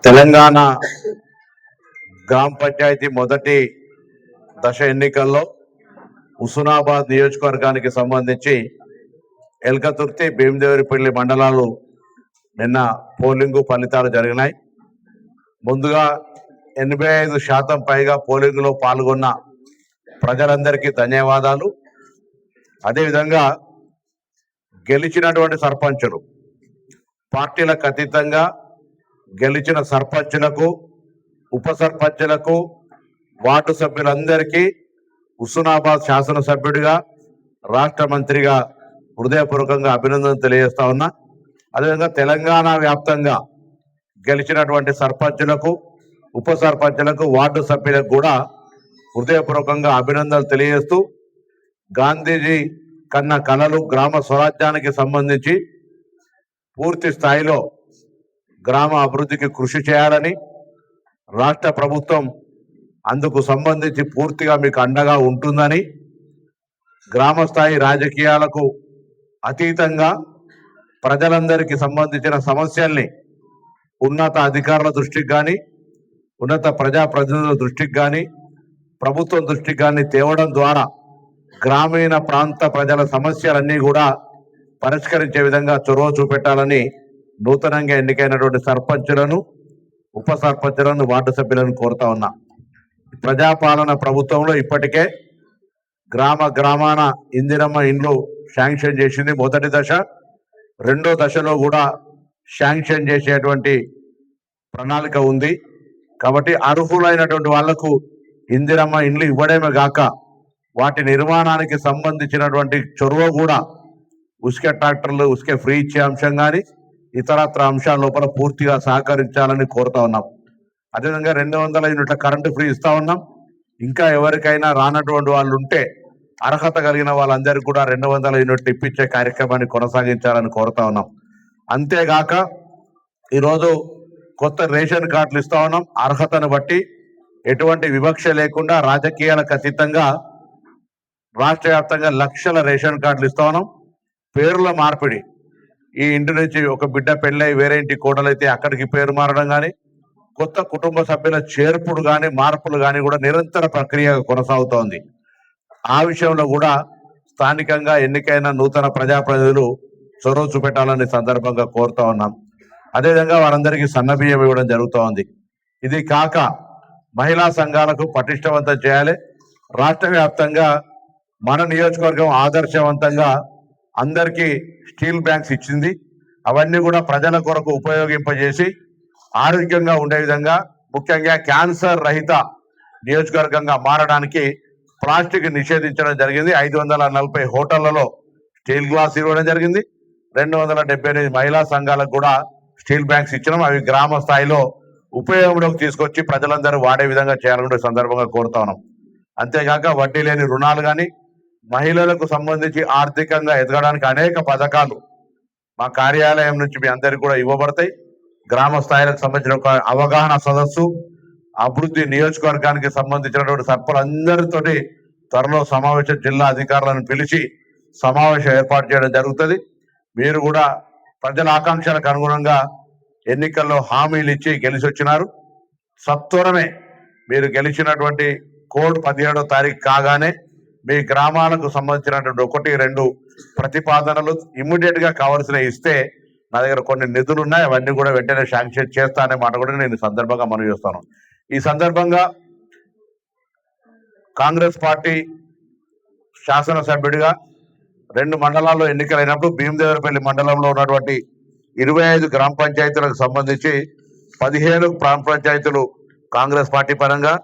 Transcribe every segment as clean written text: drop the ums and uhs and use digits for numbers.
తెలంగాణ గ్రామ పంచాయతీ మొదటి దశ ఎన్నికల్లో హుస్నాబాద్ నియోజకవర్గానికి సంబంధించి ఎల్కతుర్తి భీమదేవరిపల్లి మండలాలు నిన్న పోలింగు ఫలితాలు జరిగినాయి. ముందుగా 85% పైగా పోలింగ్లో పాల్గొన్న ప్రజలందరికీ ధన్యవాదాలు. అదేవిధంగా గెలిచినటువంటి సర్పంచులు, పార్టీలకు అతీతంగా గెలిచిన సర్పంచులకు, ఉప సర్పంచులకు, వార్డు సభ్యులందరికీ హుస్నాబాద్ శాసనసభ్యుడిగా, రాష్ట్ర మంత్రిగా హృదయపూర్వకంగా అభినందనలు తెలియజేస్తా ఉన్నా. అదేవిధంగా తెలంగాణ వ్యాప్తంగా గెలిచినటువంటి సర్పంచులకు, ఉప సర్పంచులకు, వార్డు సభ్యులకు కూడా హృదయపూర్వకంగా అభినందనలు తెలియజేస్తూ, గాంధీజీ కన్న కలలు గ్రామ స్వరాజ్యానికి సంబంధించి పూర్తి స్థాయిలో గ్రామ అభివృద్ధికి కృషి చేయాలని, రాష్ట్ర ప్రభుత్వం అందుకు సంబంధించి పూర్తిగా మీకు అండగా ఉంటుందని, గ్రామ స్థాయి రాజకీయాలకు అతీతంగా ప్రజలందరికీ సంబంధించిన సమస్యల్ని ఉన్నత అధికారుల దృష్టికి కానీ, ఉన్నత ప్రజాప్రతినిధుల దృష్టికి కానీ, ప్రభుత్వం దృష్టికి కానీ తేవడం ద్వారా గ్రామీణ ప్రాంత ప్రజల సమస్యలన్నీ కూడా పరిష్కరించే విధంగా చొరవ చూపెట్టాలని నూతనంగా ఎన్నికైనటువంటి సర్పంచులను, ఉప సర్పంచులను, వార్డు సభ్యులను కోరుతా ఉన్నా. ప్రజాపాలన ప్రభుత్వంలో ఇప్పటికే గ్రామాన ఇందిరమ్మ ఇండ్లు శాంక్షన్ చేసింది మొదటి దశ. రెండో దశలో కూడా శాంక్షన్ చేసేటువంటి ప్రణాళిక ఉంది. కాబట్టి అర్హులైనటువంటి వాళ్లకు ఇందిరమ్మ ఇండ్లు ఇవ్వడమే గాక వాటి నిర్మాణానికి సంబంధించినటువంటి చొరవ కూడా ఉసుకే ట్రాక్టర్లు, ఉసుకే ఫ్రీ ఇచ్చే అంశం కానీ ఇతరత్ర అంశాల లోపల పూర్తిగా సహకరించాలని కోరుతా ఉన్నాం. అదేవిధంగా 200 యూనిట్ల కరెంటు ఫ్రీ ఇస్తా ఉన్నాం. ఇంకా ఎవరికైనా రానటువంటి వాళ్ళు ఉంటే అర్హత కలిగిన వాళ్ళందరికీ కూడా 200 యూనిట్లు ఇప్పించే కార్యక్రమాన్ని కొనసాగించాలని కోరుతా ఉన్నాం. అంతేగాక ఈరోజు కొత్త రేషన్ కార్డులు ఇస్తా ఉన్నాం. అర్హతను బట్టి ఎటువంటి వివక్ష లేకుండా రాజకీయాలకు అతీతంగా రాష్ట్ర వ్యాప్తంగా లక్షల రేషన్ కార్డులు ఇస్తా ఉన్నాం. పేర్ల మార్పిడి, ఈ ఇంటి నుంచి ఒక బిడ్డ పెళ్ళై వేరే ఇంటి కోడలైతే అక్కడికి పేరు మారడం కానీ, కొత్త కుటుంబ సభ్యుల చేర్పుడు కానీ, మార్పులు కానీ కూడా నిరంతర ప్రక్రియ కొనసాగుతోంది. ఆ విషయంలో కూడా స్థానికంగా ఎన్నికైన నూతన ప్రజాప్రతినిధులు చొరవ చూపెట్టాలని సందర్భంగా కోరుతా ఉన్నాం. అదేవిధంగా వారందరికీ సన్నబియ్యం ఇవ్వడం జరుగుతూ ఉంది. ఇది కాక మహిళా సంఘాలకు పటిష్టవంతం చేయాలి. రాష్ట్ర వ్యాప్తంగా మన నియోజకవర్గం ఆదర్శవంతంగా అందరికీ స్టీల్ బ్యాంక్స్ ఇచ్చింది. అవన్నీ కూడా ప్రజల కొరకు ఉపయోగింపజేసి ఆరోగ్యంగా ఉండే విధంగా, ముఖ్యంగా క్యాన్సర్ రహిత నియోజకవర్గంగా మారడానికి ప్లాస్టిక్ నిషేధించడం జరిగింది. 540 హోటళ్లలో స్టీల్ గ్లాస్ ఇవ్వడం జరిగింది. 278 మహిళా సంఘాలకు కూడా స్టీల్ బ్యాంక్స్ ఇచ్చినాం. అవి గ్రామ స్థాయిలో ఉపయోగంలోకి తీసుకొచ్చి ప్రజలందరూ వాడే విధంగా చేయాలని సందర్భంగా కోరుతా ఉన్నాం. అంతేకాక వడ్డీ లేని రుణాలు కానీ, మహిళలకు సంబంధించి ఆర్థికంగా ఎదగడానికి అనేక పథకాలు మా కార్యాలయం నుంచి మీ అందరికీ కూడా ఇవ్వబడతాయి. గ్రామ స్థాయిలకు సంబంధించిన ఒక అవగాహన సదస్సు, అభివృద్ధి నియోజకవర్గానికి సంబంధించినటువంటి సర్పంచులందరితోటి త్వరలో సమావేశం, జిల్లా అధికారులను పిలిచి సమావేశం ఏర్పాటు చేయడం జరుగుతుంది. మీరు కూడా ప్రజల ఆకాంక్షలకు అనుగుణంగా ఎన్నికల్లో హామీలు ఇచ్చి గెలిచి వచ్చినారు. సత్వరమే మీరు గెలిచినటువంటి కోడ్ 17వ తారీఖు కాగానే మీ గ్రామాలకు సంబంధించినటువంటి 1-2 ప్రతిపాదనలు ఇమ్మీడియట్ గా కావాల్సిన ఇస్తే నా దగ్గర కొన్ని నిధులు ఉన్నాయి, అవన్నీ కూడా వెంటనే శాంక్షన్ చేస్తా అనే మాట కూడా నేను సందర్భంగా మనవి చేస్తాను. ఈ సందర్భంగా కాంగ్రెస్ పార్టీ శాసనసభ్యుడిగా 2 మండలాల్లో ఎన్నికలైనప్పుడు భీమదేవరపల్లి మండలంలో ఉన్నటువంటి 25 గ్రామ పంచాయతీలకు సంబంధించి 15 గ్రామ పంచాయతీలు కాంగ్రెస్ పార్టీ పరంగా,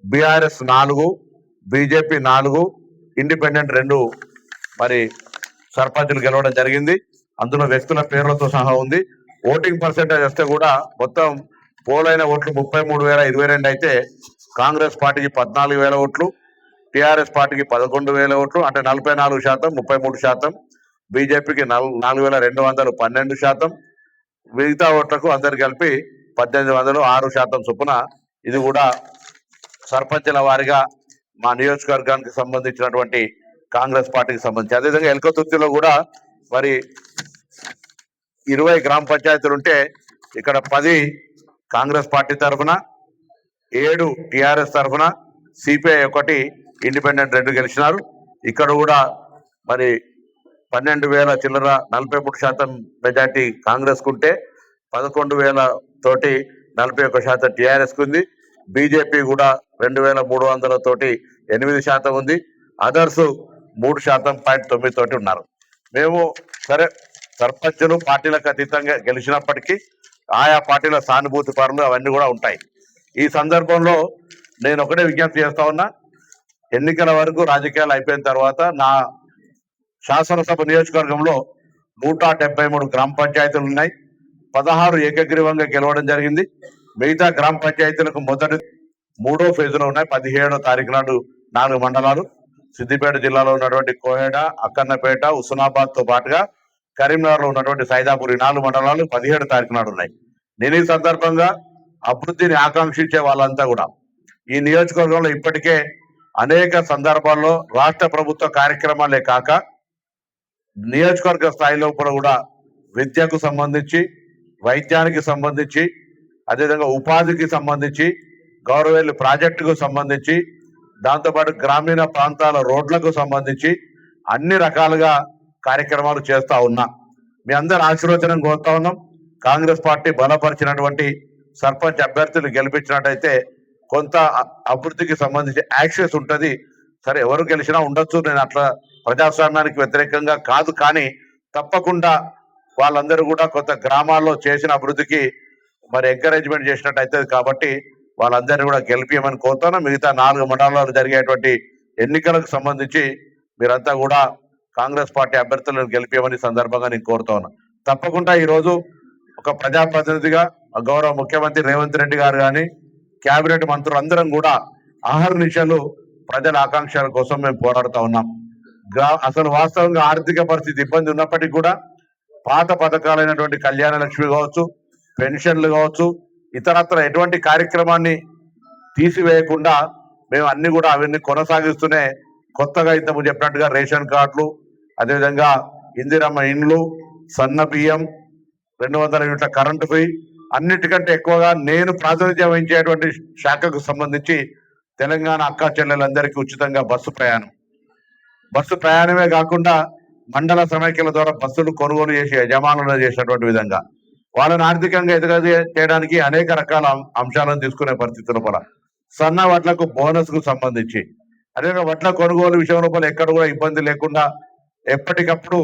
బీఆర్ఎస్ 4, బీజేపీ 4, ఇండిపెండెంట్ 2 మరి సర్పంచులు గెలవడం జరిగింది. అందులో వ్యక్తుల పేర్లతో సహా ఉంది. ఓటింగ్ పర్సెంటేజ్ వస్తే కూడా మొత్తం పోలైన ఓట్లు 33,022 అయితే కాంగ్రెస్ పార్టీకి 14,000 ఓట్లు, టిఆర్ఎస్ పార్టీకి 11,000 ఓట్లు, అంటే 44%, 33%, బీజేపీకి 4,212%, మిగతా ఓట్లకు అందరు కలిపి 1,800, 6% చొప్పున. ఇది కూడా సర్పంచుల వారిగా మా నియోజకవర్గానికి సంబంధించినటువంటి కాంగ్రెస్ పార్టీకి సంబంధించి. అదేవిధంగా ఎల్కతుర్తిలో కూడా మరి 20 గ్రామ పంచాయతీలు ఉంటే ఇక్కడ 10 కాంగ్రెస్ పార్టీ తరఫున, 7 టిఆర్ఎస్ తరఫున, సిపిఐ 1 ఇండిపెండెంట్ 2 గెలిచినారు. ఇక్కడ కూడా మరి 12,000 చిల్లర 43% మెజార్టీ కాంగ్రెస్ కుంటే 11,000 తోటి 41% టిఆర్ఎస్ కుంది. బీజేపీ కూడా 2,300 తోటి 8% ఉంది. అదర్స్ 3.9% తోటి ఉన్నారు. మేము సరే సర్పంచులు పార్టీలకు అతీతంగా గెలిచినప్పటికీ ఆయా పార్టీల సానుభూతి పరులు అవన్నీ కూడా ఉంటాయి. ఈ సందర్భంలో నేను ఒకటే విజ్ఞప్తి చేస్తా ఉన్నా, ఎన్నికల వరకు రాజకీయాలు అయిపోయిన తర్వాత నా శాసనసభ నియోజకవర్గంలో 173 గ్రామ పంచాయతీలు ఉన్నాయి. 16 ఏకగ్రీవంగా గెలవడం జరిగింది. మిగతా గ్రామ పంచాయతీలకు మొదటి 3వ ఫేజ్లో ఉన్నాయి. 17వ తారీఖు నాడు 4 మండలాలు, సిద్దిపేట జిల్లాలో ఉన్నటువంటి కోహెడ, అక్కన్నపేట, హుస్నాబాద్ తో పాటుగా కరీంనగర్ లో ఉన్నటువంటి సైదాపూర్ 4 మండలాలు 17 తారీఖు నాడు ఉన్నాయి. నేను ఈ సందర్భంగా అభివృద్ధిని ఆకాంక్షించే వాళ్ళంతా కూడా ఈ నియోజకవర్గంలో ఇప్పటికే అనేక సందర్భాల్లో రాష్ట్ర ప్రభుత్వ కార్యక్రమాలే కాక నియోజకవర్గ స్థాయిలో కూడా విద్యకు సంబంధించి, వైద్యానికి సంబంధించి, అదేవిధంగా ఉపాధికి సంబంధించి, గౌరవేలు ప్రాజెక్టుకు సంబంధించి, దాంతోపాటు గ్రామీణ ప్రాంతాల రోడ్లకు సంబంధించి అన్ని రకాలుగా కార్యక్రమాలు చేస్తా ఉన్నా. మీ అందరి ఆశీర్వచనం కోరుతా ఉన్నాం. కాంగ్రెస్ పార్టీ బలపరిచినటువంటి సర్పంచ్ అభ్యర్థులు గెలిపించినట్టయితే కొంత అభివృద్ధికి సంబంధించి యాక్సెస్ ఉంటుంది. సరే ఎవరు గెలిచినా ఉండొచ్చు, నేను అట్లా ప్రజాస్వామ్యానికి వ్యతిరేకంగా కాదు, కానీ తప్పకుండా వాళ్ళందరూ కూడా కొంత గ్రామాల్లో చేసిన అభివృద్ధికి మరి ఎంకరేజ్మెంట్ చేసినట్టు అవుతుంది. కాబట్టి వాళ్ళందరినీ కూడా గెలిపియమని కోరుతాను. మిగతా 4 మండలాల్లో జరిగేటువంటి ఎన్నికలకు సంబంధించి మీరంతా కూడా కాంగ్రెస్ పార్టీ అభ్యర్థులను గెలిపియమని సందర్భంగా నేను కోరుతా ఉన్నా. తప్పకుండా ఈరోజు ఒక ప్రజాప్రతినిధిగా గౌరవ ముఖ్యమంత్రి రేవంత్ రెడ్డి గారు కానీ కేబినెట్ మంత్రులు అందరం కూడా అహర్నిశలు ప్రజల ఆకాంక్షల కోసం మేము పోరాడుతూ ఉన్నాం. అసలు వాస్తవంగా ఆర్థిక పరిస్థితి ఇబ్బంది ఉన్నప్పటికీ కూడా పాత పథకాలైనటువంటి కళ్యాణ లక్ష్మి కావచ్చు, పెన్షన్లు కావచ్చు, ఇతరత్ర ఎటువంటి కార్యక్రమాన్ని తీసివేయకుండా మేము అన్ని కూడా అవన్నీ కొనసాగిస్తూనే కొత్తగా ఇంతకు చెప్పినట్టుగా రేషన్ కార్డులు, అదేవిధంగా ఇందిరమ్మ ఇండ్లు, సన్న బియ్యం, 200 యూనిట్ల కరెంటు ఫ్రీ, అన్నిటికంటే ఎక్కువగా నేను ప్రాతినిధ్యం వహించేటువంటి శాఖకు సంబంధించి తెలంగాణ అక్కా చెల్లెలందరికీ ఉచితంగా బస్సు ప్రయాణమే కాకుండా మండల సమైక్యల ద్వారా బస్సులు కొనుగోలు చేసి యజమానులు చేసినటువంటి విధంగా వాళ్ళని ఆర్థికంగా చేయడానికి అనేక రకాల అంశాలను తీసుకునే పరిస్థితుల లోపల సన్న వడ్లకు బోనస్ కు సంబంధించి, అదేవిధంగా వడ్ల కొనుగోలు విషయం లోపల ఎక్కడ కూడా ఇబ్బంది లేకుండా ఎప్పటికప్పుడు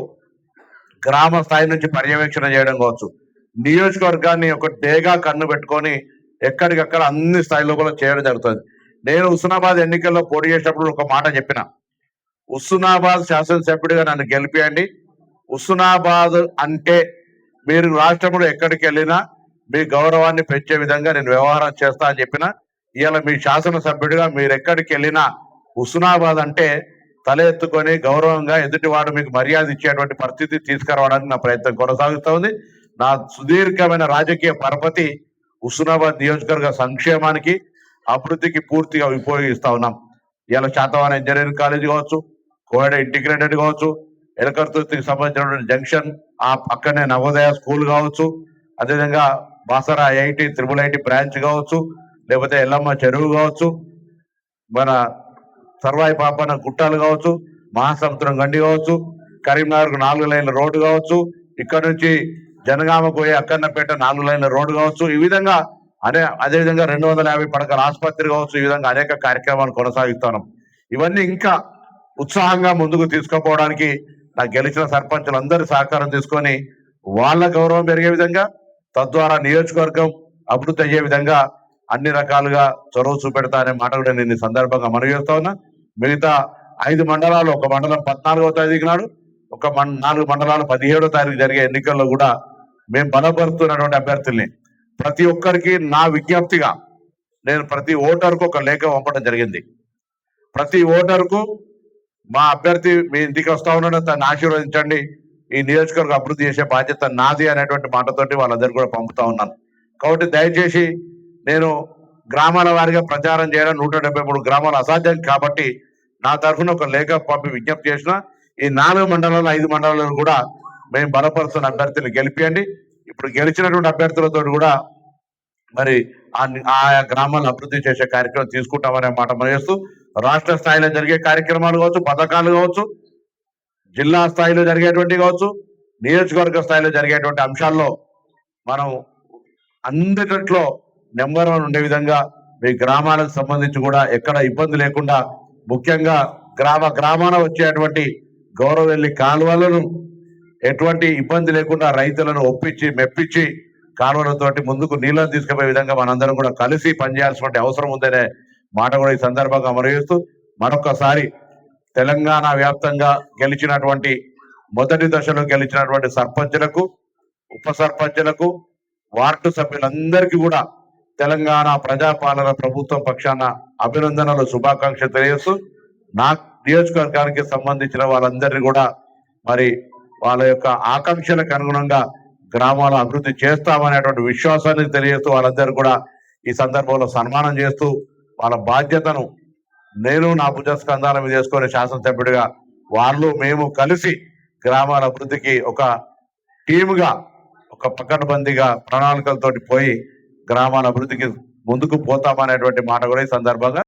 గ్రామ స్థాయి నుంచి పర్యవేక్షణ చేయడం కావచ్చు, నియోజకవర్గాన్ని ఒక డేగా కన్ను పెట్టుకొని ఎక్కడికక్కడ అన్ని స్థాయిలో కూడా చేయడం జరుగుతుంది. నేను హుస్నాబాద్ ఎన్నికల్లో పోటీ చేసినప్పుడు ఒక మాట చెప్పిన, హుస్నాబాద్ శాసనసభ్యుడిగా నన్ను గెలిపియండి. హుస్నాబాద్ అంటే మీరు రాష్ట్రంలో ఎక్కడికి వెళ్ళినా మీ గౌరవాన్ని పెంచే విధంగా నేను వ్యవహారం చేస్తా అని చెప్పిన. ఇవాళ మీ శాసనసభ్యుడిగా మీరు ఎక్కడికి వెళ్ళినా హుస్నాబాద్ అంటే తల ఎత్తుకొని గౌరవంగా ఎదుటివాడు మీకు మర్యాద ఇచ్చేటువంటి పరిస్థితి తీసుకురావడానికి నా ప్రయత్నం కొనసాగుతూ ఉంది. నా సుదీర్ఘమైన రాజకీయ పరపతి హుస్నాబాద్ నియోజకవర్గ సంక్షేమానికి, అభివృద్ధికి పూర్తిగా ఉపయోగిస్తా ఉన్నాం. ఇలా శాతవాహన ఇంజనీరింగ్ కాలేజ్ కావచ్చు, కోహెడ ఇంటిగ్రేటెడ్ కావచ్చు, ఎలకర్తుర్తికి సంబంధించినటువంటి జంక్షన్, ఆ పక్కనే నవోదయ స్కూల్ కావచ్చు, అదేవిధంగా Basara IIT triple IT branch కావచ్చు, లేకపోతే ఎల్లమ్మ చెరువు కావచ్చు, మన సర్వాయి పాపన గుట్టాలు కావచ్చు, మహాసముద్రం గండి కావచ్చు, కరీంనగర్కు 4 లైన్ల రోడ్డు కావచ్చు, ఇక్కడ నుంచి జనగామ పోయే అక్కన్నపేట 4 లైన్ల రోడ్డు కావచ్చు, ఈ విధంగా అదేవిధంగా 250 పడకల ఆసుపత్రి కావచ్చు, ఈ విధంగా అనేక కార్యక్రమాలు కొనసాగిస్తున్నాం. ఇవన్నీ ఇంకా ఉత్సాహంగా ముందుకు తీసుకుపోవడానికి నాకు గెలిచిన సర్పంచులందరి సహకారం తీసుకొని వాళ్ళ గౌరవం పెరిగే విధంగా, తద్వారా నియోజకవర్గం అభివృద్ధి అయ్యే విధంగా అన్ని రకాలుగా చొరవ చూపెడతా అనే మాట కూడా నేను ఈ సందర్భంగా మనవి చేస్తా ఉన్నా. మిగతా 5 మండలాలు, ఒక మండలం 14వ తారీఖు నాడు, 4 మండలాలు 17వ తారీఖు జరిగే ఎన్నికల్లో కూడా మేము బలపరుస్తున్నటువంటి అభ్యర్థుల్ని ప్రతి ఒక్కరికి నా విజ్ఞప్తిగా నేను ప్రతి ఓటర్కు ఒక లేఖ పంపడం జరిగింది. ప్రతి ఓటర్కు మా అభ్యర్థి మీ ఇంటికి వస్తా ఉన్నాడు, తను ఆశీర్వదించండి, ఈ నియోజకవర్గం అభివృద్ధి చేసే బాధ్యత నాది అనేటువంటి మాటతోటి వాళ్ళందరూ కూడా పంపుతా ఉన్నాను. కాబట్టి దయచేసి నేను గ్రామాల వారిగా ప్రచారం చేయడం 173 గ్రామాలు అసాధ్యం కాబట్టి నా తరఫున ఒక లేఖ పంపి విజ్ఞప్తి చేసిన. ఈ 4 మండలాలు 5 మండలాలను కూడా మేము బలపరుస్తున్న అభ్యర్థులు గెలిపియండి. ఇప్పుడు గెలిచినటువంటి అభ్యర్థులతో కూడా మరి ఆయా గ్రామాలను అభివృద్ధి చేసే కార్యక్రమం తీసుకుంటామనే మాట మనం చేస్తూ రాష్ట్ర స్థాయిలో జరిగే కార్యక్రమాలు కావచ్చు, పథకాలు కావచ్చు, జిల్లా స్థాయిలో జరిగేటువంటి కావచ్చు, నియోజకవర్గ స్థాయిలో జరిగేటువంటి అంశాల్లో మనం అందరిలో నెంబర్ 1 ఉండే విధంగా మీ గ్రామాలకు సంబంధించి కూడా ఎక్కడ ఇబ్బంది లేకుండా, ముఖ్యంగా గ్రామాన వచ్చేటువంటి గౌరవెల్లి కాలువలను ఎటువంటి ఇబ్బంది లేకుండా రైతులను ఒప్పించి మెప్పించి కాలువలతోటి ముందుకు నీళ్ళని తీసుకుపోయే విధంగా మనందరం కూడా కలిసి పనిచేయాల్సిన అవసరం ఉందనే మాట కూడా ఈ సందర్భంగా మనవేస్తూ మరొకసారి తెలంగాణ వ్యాప్తంగా గెలిచినటువంటి మొదటి దశలో గెలిచినటువంటి సర్పంచులకు, ఉప సర్పంచులకు, వార్డు సభ్యులందరికీ కూడా తెలంగాణ ప్రజాపాలన ప్రభుత్వం పక్షాన అభినందనలు, శుభాకాంక్షలు తెలియజేస్తూ నా నియోజకవర్గానికి సంబంధించిన వాళ్ళందరినీ కూడా మరి వాళ్ళ యొక్క ఆకాంక్షలకు అనుగుణంగా గ్రామాల అభివృద్ధి చేస్తామనేటువంటి విశ్వాసాన్ని తెలియజేస్తూ వాళ్ళందరూ కూడా ఈ సందర్భంలో సన్మానం చేస్తూ వాళ్ళ బాధ్యతను నేను నా భుజస్కంధాల మీద చేసుకునే శాసనసభ్యుడిగా వాళ్ళు మేము కలిసి గ్రామాల అభివృద్ధికి ఒక టీముగా, ఒక పకడ్బందీగా ప్రణాళికలతోటి పోయి గ్రామాల అభివృద్ధికి ముందుకు పోతామనేటువంటి మాట కూడా ఈ సందర్భంగా